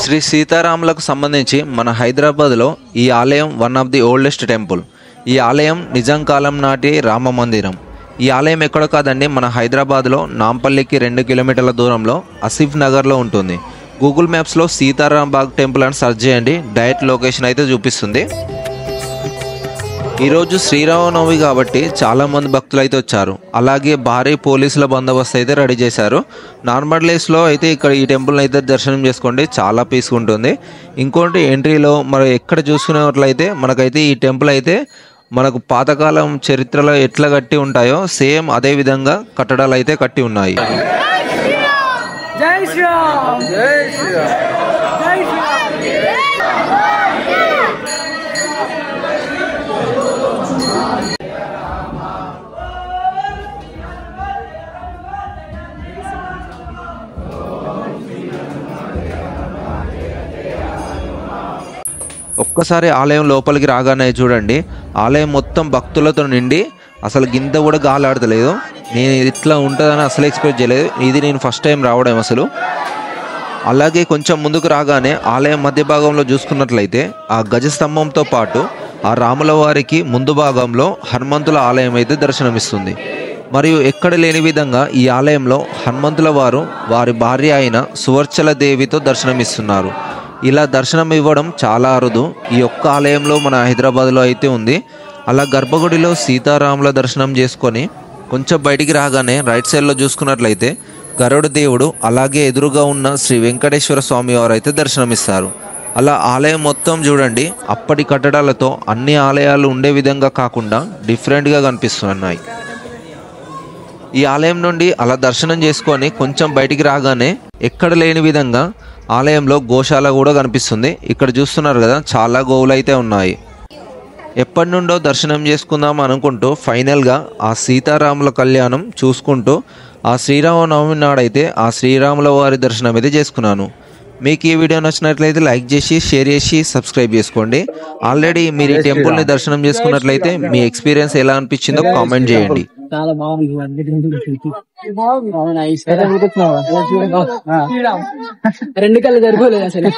శ్రీ సీతారాములకు సంబంధించి మన హైదరాబాద్లో ఈ ఆలయం one of the oldest temple. ఈ ఆలయం నిజాం కాలం నాటి రామ మందిరం. ఈ ఆలయం ఎక్కడ కాదండి, మన హైదరాబాద్లో నాంపల్లికి 2 కిలోమీటర్ల దూరంలో ఆసిఫ్ నగర్లో ఉంటుంది. గూగుల్ మ్యాప్స్లో సీతారాం బాగ్ టెంపుల్ అని సెర్చ్ చేయండి, డైరెక్ట్ లొకేషన్ అయితే చూపిస్తుంది. ఈరోజు శ్రీరామనవమి కాబట్టి చాలామంది భక్తులు అయితే వచ్చారు. అలాగే భారీ పోలీసుల బందోబస్తు అయితే రెడీ చేశారు. నార్మల్ డేస్లో అయితే ఇక్కడ ఈ టెంపుల్ని అయితే దర్శనం చేసుకోండి, చాలా పీస్గా ఉంటుంది. ఇంకోటి ఎంట్రీలో మరి ఎక్కడ చూసుకున్నట్లయితే మనకైతే ఈ టెంపుల్ అయితే మనకు పాతకాలం చరిత్రలో ఎట్లా కట్టి ఉంటాయో సేమ్ అదే విధంగా కట్టడాలు అయితే కట్టి ఉన్నాయి. జై శ్రీరామ్, జై శ్రీరామ్, జై శ్రీరామ్. ఒక్కసారి ఆలయం లోపలికి రాగానే చూడండి, ఆలయం మొత్తం భక్తులతో నిండి అసలు గింత కూడా గాలాడతలేదు. నేను ఇట్లా ఉంటుందని అసలు ఎక్స్పెక్ట్ చేయలేదు. ఇది నేను ఫస్ట్ టైం రావడం అసలు. అలాగే కొంచెం ముందుకు రాగానే ఆలయం మధ్య భాగంలో చూసుకున్నట్లయితే ఆ గజస్తంభంతో పాటు ఆ రాముల వారికి ముందు భాగంలో హనుమంతుల ఆలయం అయితే దర్శనమిస్తుంది. మరియు ఎక్కడ లేని విధంగా ఈ ఆలయంలో హనుమంతుల వారు వారి భార్య అయిన సువర్చల దేవితో దర్శనమిస్తున్నారు. ఇలా దర్శనం ఇవ్వడం చాలా అరుదు. ఈ ఒక్క ఆలయంలో మన హైదరాబాద్లో అయితే ఉంది. అలా గర్భగుడిలో సీతారాముల దర్శనం చేసుకొని కొంచెం బయటికి రాగానే రైట్ సైడ్లో చూసుకున్నట్లయితే గరుడ దేవుడు, అలాగే ఎదురుగా ఉన్న శ్రీ వెంకటేశ్వర స్వామి వారు అయితే దర్శనమిస్తారు. అలా ఆలయం మొత్తం చూడండి, అప్పటి కట్టడాలతో అన్ని ఆలయాలు ఉండే విధంగా కాకుండా డిఫరెంట్గా కనిపిస్తున్నాయి. ఈ ఆలయం నుండి అలా దర్శనం చేసుకొని కొంచెం బయటికి రాగానే ఎక్కడ లేని విధంగా ఆలయంలో గోశాల కూడా కనిపిస్తుంది. ఇక్కడ చూస్తున్నారు కదా, చాలా గోవులు అయితే ఉన్నాయి. ఎప్పటి నుండో దర్శనం చేసుకుందాం అనుకుంటూ ఫైనల్గా ఆ సీతారాముల కళ్యాణం చూసుకుంటూ ఆ శ్రీరామనవమి నాడైతే ఆ శ్రీరాముల వారి దర్శనం అయితే చేసుకున్నాను. మీకు ఈ వీడియో నచ్చినట్లయితే లైక్ చేసి, షేర్ చేసి, సబ్స్క్రైబ్ చేసుకోండి. ఆల్రెడీ మీరు ఈ టెంపుల్ని దర్శనం చేసుకున్నట్లయితే మీ ఎక్స్పీరియన్స్ ఎలా అనిపించిందో కామెంట్ చేయండి. చాలా బాగుంది. రెండు కళ్ళు సరిపోలేదు అసలు.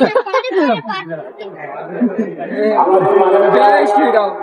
జై శ్రీరామ్.